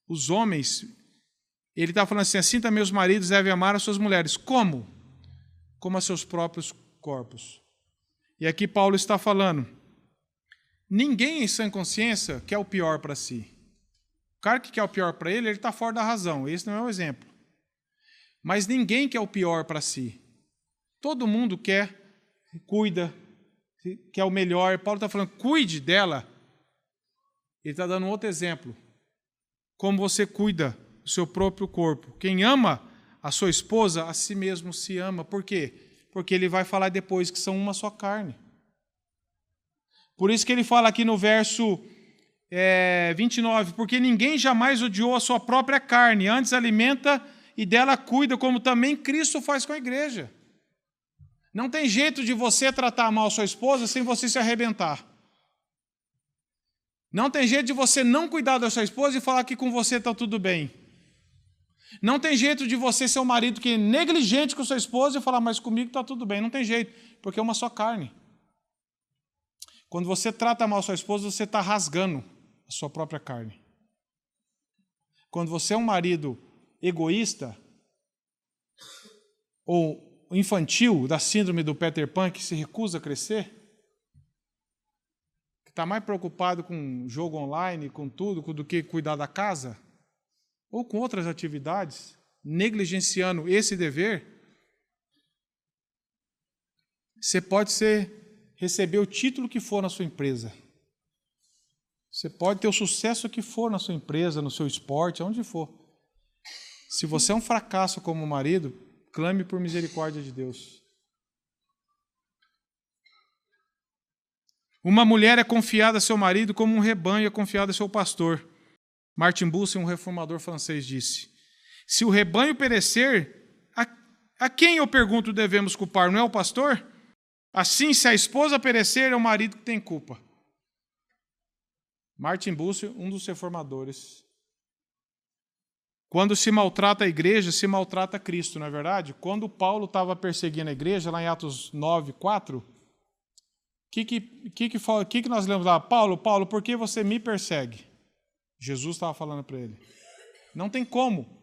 Os homens, ele está falando assim também os maridos devem amar as suas mulheres. Como? Como a seus próprios corpos. E aqui Paulo está falando, ninguém em sã consciência quer o pior para si. O cara que quer o pior para ele está fora da razão. Esse não é o exemplo. Mas ninguém quer o pior para si. Todo mundo quer, cuida, quer o melhor. Paulo está falando, cuide dela. Ele está dando outro exemplo. Como você cuida do seu próprio corpo. Quem ama a sua esposa, a si mesmo se ama. Por quê? Porque ele vai falar depois que são uma só carne. Por isso que ele fala aqui no verso 29, porque ninguém jamais odiou a sua própria carne, antes alimenta e dela cuida, como também Cristo faz com a igreja. Não tem jeito de você tratar mal a sua esposa sem você se arrebentar. Não tem jeito de você não cuidar da sua esposa e falar que com você está tudo bem. Não tem jeito de você ser um marido que é negligente com sua esposa e falar, mas comigo está tudo bem. Não tem jeito, porque é uma só carne. Quando você trata mal a sua esposa, você está rasgando a sua própria carne. Quando você é um marido egoísta ou infantil, da síndrome do Peter Pan, que se recusa a crescer, que está mais preocupado com jogo online, com tudo, do que cuidar da casa, ou com outras atividades, negligenciando esse dever, você pode receber o título que for na sua empresa. Você pode ter o sucesso que for na sua empresa, no seu esporte, onde for. Se você é um fracasso como marido, clame por misericórdia de Deus. Uma mulher é confiada a seu marido como um rebanho é confiado a seu pastor. Martin Bucer, um reformador francês, disse, se o rebanho perecer, a quem, eu pergunto, devemos culpar? Não é o pastor? Assim, se a esposa perecer, é o marido que tem culpa. Martin Bucer, um dos reformadores. Quando se maltrata a igreja, se maltrata Cristo, não é verdade? Quando Paulo estava perseguindo a igreja, lá em Atos 9, 4, o que nós lemos lá? Paulo, por que você me persegue? Jesus estava falando para ele. Não tem como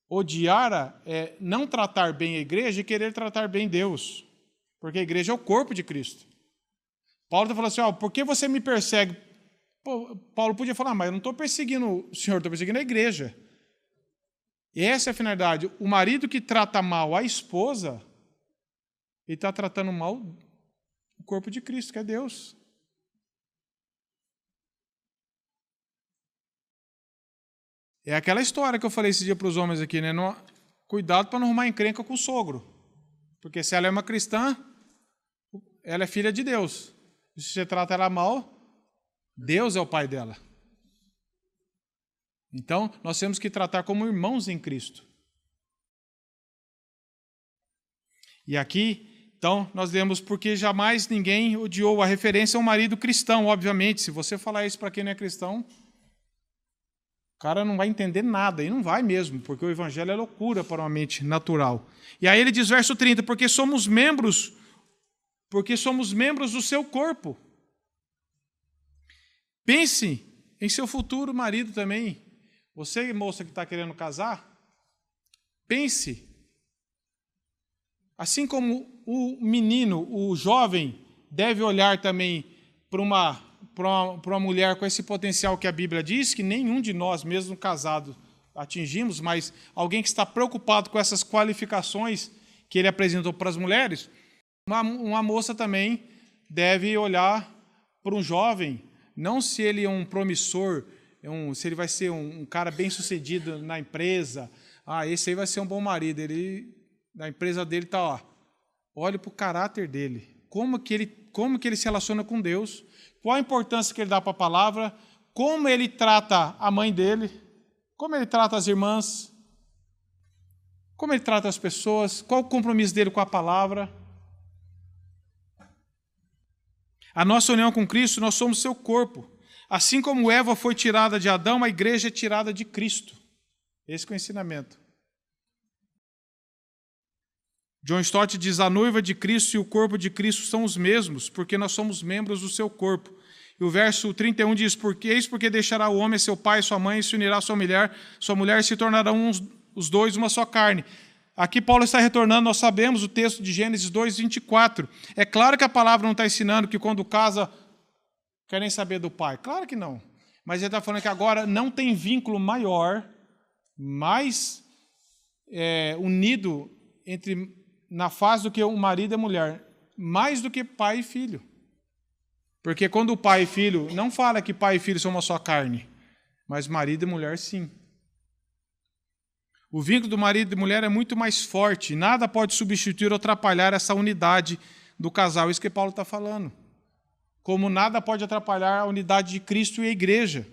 odiar, não tratar bem a igreja e querer tratar bem Deus. Porque a igreja é o corpo de Cristo. Paulo está falando assim, por que você me persegue? Paulo podia falar, mas eu não estou perseguindo o Senhor, estou perseguindo a igreja. E essa é a finalidade. O marido que trata mal a esposa, ele está tratando mal o corpo de Cristo, que é Deus. É aquela história que eu falei esse dia para os homens aqui, né? Cuidado para não arrumar encrenca com o sogro. Porque se ela é uma cristã, ela é filha de Deus. E se você trata ela mal, Deus é o pai dela. Então, nós temos que tratar como irmãos em Cristo. E aqui, então, nós lemos, porque jamais ninguém odiou. A referência a um marido cristão, obviamente. Se você falar isso para quem não é cristão, o cara não vai entender nada, e não vai mesmo, porque o evangelho é loucura para uma mente natural. E aí ele diz, verso 30, porque somos membros do seu corpo. Pense em seu futuro marido também. Você, moça que está querendo casar, pense. Assim como o menino, o jovem, deve olhar também para uma mulher com esse potencial que a Bíblia diz, que nenhum de nós, mesmo casado, atingimos, mas alguém que está preocupado com essas qualificações que ele apresentou para as mulheres, uma moça também deve olhar para um jovem, não se ele é um promissor, se ele vai ser um cara bem-sucedido na empresa. Esse aí vai ser um bom marido. Na empresa dele está, olhe para o caráter dele. Como que ele se relaciona com Deus, qual a importância que ele dá para a palavra, como ele trata a mãe dele, como ele trata as irmãs, como ele trata as pessoas, qual o compromisso dele com a palavra. A nossa união com Cristo, nós somos seu corpo. Assim como Eva foi tirada de Adão, a igreja é tirada de Cristo. Esse é o ensinamento. John Stott diz: a noiva de Cristo e o corpo de Cristo são os mesmos, porque nós somos membros do seu corpo. E o verso 31 diz: eis porque deixará o homem seu pai e sua mãe, e se unirá à sua mulher se tornarão os dois uma só carne. Aqui Paulo está retornando, nós sabemos o texto de Gênesis 2, 24. É claro que a palavra não está ensinando que quando casa, querem saber do pai. Claro que não. Mas ele está falando que agora não tem vínculo maior, mais unido na face do que o marido e a mulher, mais do que pai e filho. Porque quando o pai e filho, não fala que pai e filho são uma só carne, mas marido e mulher sim. O vínculo do marido e mulher é muito mais forte, nada pode substituir ou atrapalhar essa unidade do casal, isso que Paulo está falando. Como nada pode atrapalhar a unidade de Cristo e a igreja.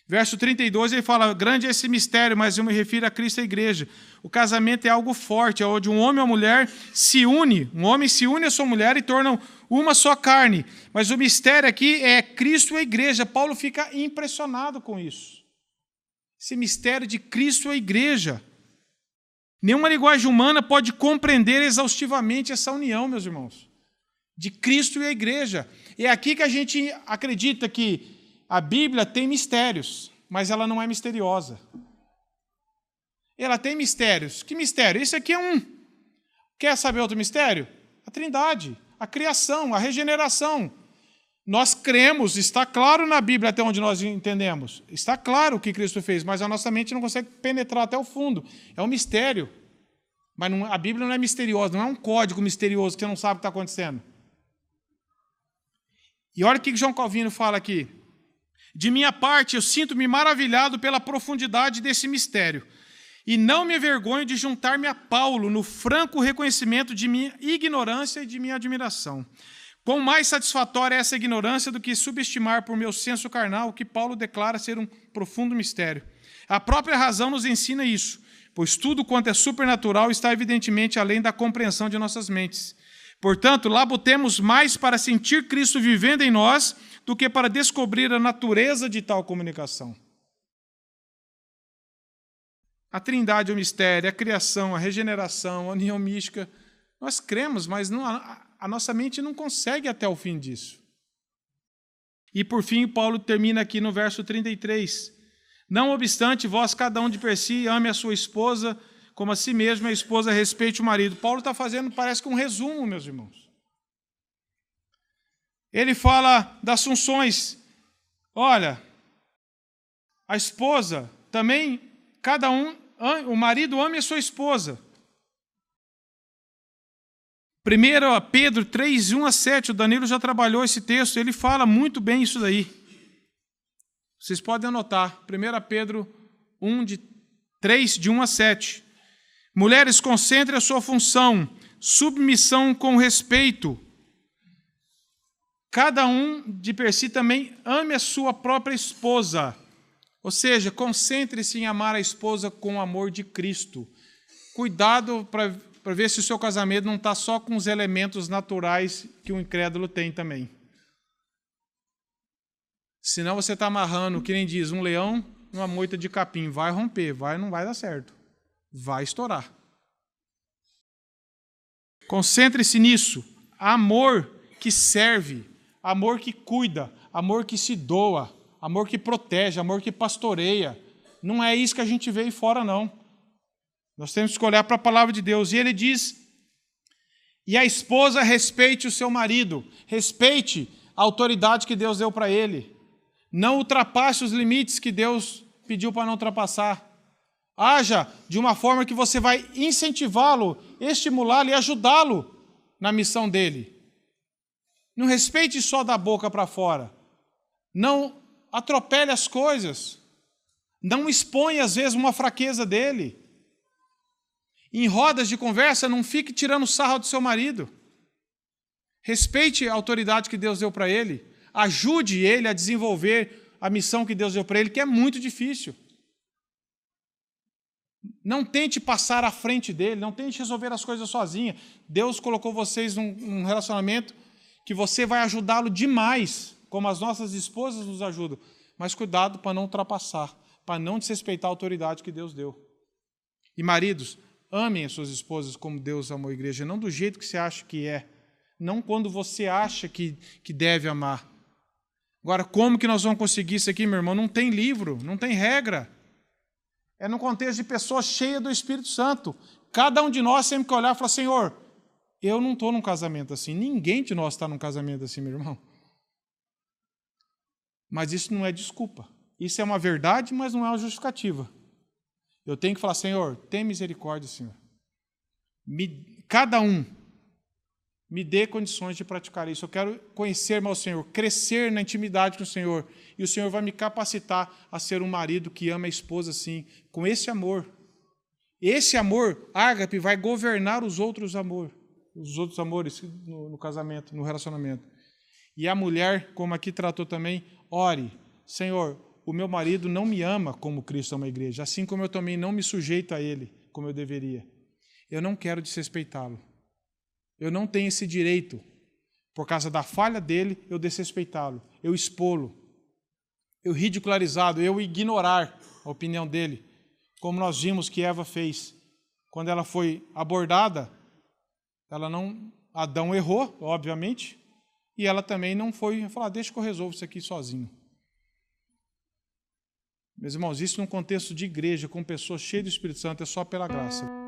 Verso 32, ele fala: grande é esse mistério, mas eu me refiro a Cristo e a igreja. O casamento é algo forte, é onde um homem e uma mulher se unem. Um homem se une à sua mulher e tornam uma só carne. Mas o mistério aqui é Cristo e a igreja. Paulo fica impressionado com isso. Esse mistério de Cristo e a igreja. Nenhuma linguagem humana pode compreender exaustivamente essa união, meus irmãos, de Cristo e a igreja. É aqui que a gente acredita que a Bíblia tem mistérios, mas ela não é misteriosa. Ela tem mistérios. Que mistério? Esse aqui é um. Quer saber outro mistério? A Trindade, a criação, a regeneração. Nós cremos, está claro na Bíblia até onde nós entendemos. Está claro o que Cristo fez, mas a nossa mente não consegue penetrar até o fundo. É um mistério. Mas a Bíblia não é misteriosa, não é um código misterioso que você não sabe o que está acontecendo. E olha o que João Calvino fala aqui. De minha parte, eu sinto-me maravilhado pela profundidade desse mistério, e não me envergonho de juntar-me a Paulo no franco reconhecimento de minha ignorância e de minha admiração. Quão mais satisfatória é essa ignorância do que subestimar por meu senso carnal o que Paulo declara ser um profundo mistério. A própria razão nos ensina isso, pois tudo quanto é supernatural está evidentemente além da compreensão de nossas mentes. Portanto, labutemos mais para sentir Cristo vivendo em nós do que para descobrir a natureza de tal comunicação. A Trindade é o mistério, a criação, a regeneração, a união mística. Nós cremos, mas a nossa mente não consegue até o fim disso. E por fim, Paulo termina aqui no verso 33. Não obstante, vós, cada um de per si, ame a sua esposa como a si mesmo, a esposa respeite o marido. Paulo está fazendo, parece que um resumo, meus irmãos. Ele fala das funções. Olha, a esposa também, cada um, o marido ame a sua esposa. 1 Pedro 3, 1-7, o Danilo já trabalhou esse texto, ele fala muito bem isso daí. Vocês podem anotar, 1 Pedro 3, de 1-7. Mulheres, concentrem a sua função, submissão com respeito. Cada um de per si também ame a sua própria esposa. Ou seja, concentre-se em amar a esposa com o amor de Cristo. Cuidado para ver se o seu casamento não está só com os elementos naturais que o incrédulo tem também. Senão você está amarrando, que nem diz, um leão numa moita de capim. Vai romper, não vai dar certo. Vai estourar. Concentre-se nisso. Amor que serve, amor que cuida, amor que se doa, amor que protege, amor que pastoreia. Não é isso que a gente vê aí fora, não. Nós temos que olhar para a palavra de Deus. E ele diz, e a esposa respeite o seu marido. Respeite a autoridade que Deus deu para ele. Não ultrapasse os limites que Deus pediu para não ultrapassar. Haja de uma forma que você vai incentivá-lo, estimulá-lo e ajudá-lo na missão dele. Não respeite só da boca para fora. Não atropele as coisas. Não exponha, às vezes, uma fraqueza dele. Em rodas de conversa, não fique tirando sarro do seu marido. Respeite a autoridade que Deus deu para ele. Ajude ele a desenvolver a missão que Deus deu para ele, que é muito difícil. Não tente passar à frente dele, não tente resolver as coisas sozinha. Deus colocou vocês num relacionamento que você vai ajudá-lo demais, como as nossas esposas nos ajudam. Mas cuidado para não ultrapassar, para não desrespeitar a autoridade que Deus deu. E maridos, amem as suas esposas como Deus amou a igreja, não do jeito que você acha que é, não quando você acha que deve amar. Agora, como que nós vamos conseguir isso aqui, meu irmão? Não tem livro, não tem regra. É no contexto de pessoas cheias do Espírito Santo. Cada um de nós sempre que olhar e falar, Senhor, eu não estou num casamento assim. Ninguém de nós está num casamento assim, meu irmão. Mas isso não é desculpa. Isso é uma verdade, mas não é uma justificativa. Eu tenho que falar, Senhor, tem misericórdia, Senhor. Cada um me dê condições de praticar isso. Eu quero conhecer, meu Senhor, crescer na intimidade com o Senhor. E o Senhor vai me capacitar a ser um marido que ama a esposa assim, com esse amor. Esse amor, ágape, vai governar os outros amores no casamento, no relacionamento. E a mulher, como aqui tratou também, ore, Senhor, o meu marido não me ama como Cristo ama a igreja, assim como eu também não me sujeito a ele como eu deveria. Eu não quero desrespeitá-lo. Eu não tenho esse direito, por causa da falha dele, eu desrespeitá-lo, eu expô-lo, eu ridicularizá-lo, eu ignorar a opinião dele, como nós vimos que Eva fez. Quando ela foi abordada, Adão errou, obviamente, e ela também não foi falar, deixa que eu resolvo isso aqui sozinho. Meus irmãos, isso num contexto de igreja, com pessoas cheias do Espírito Santo, é só pela graça.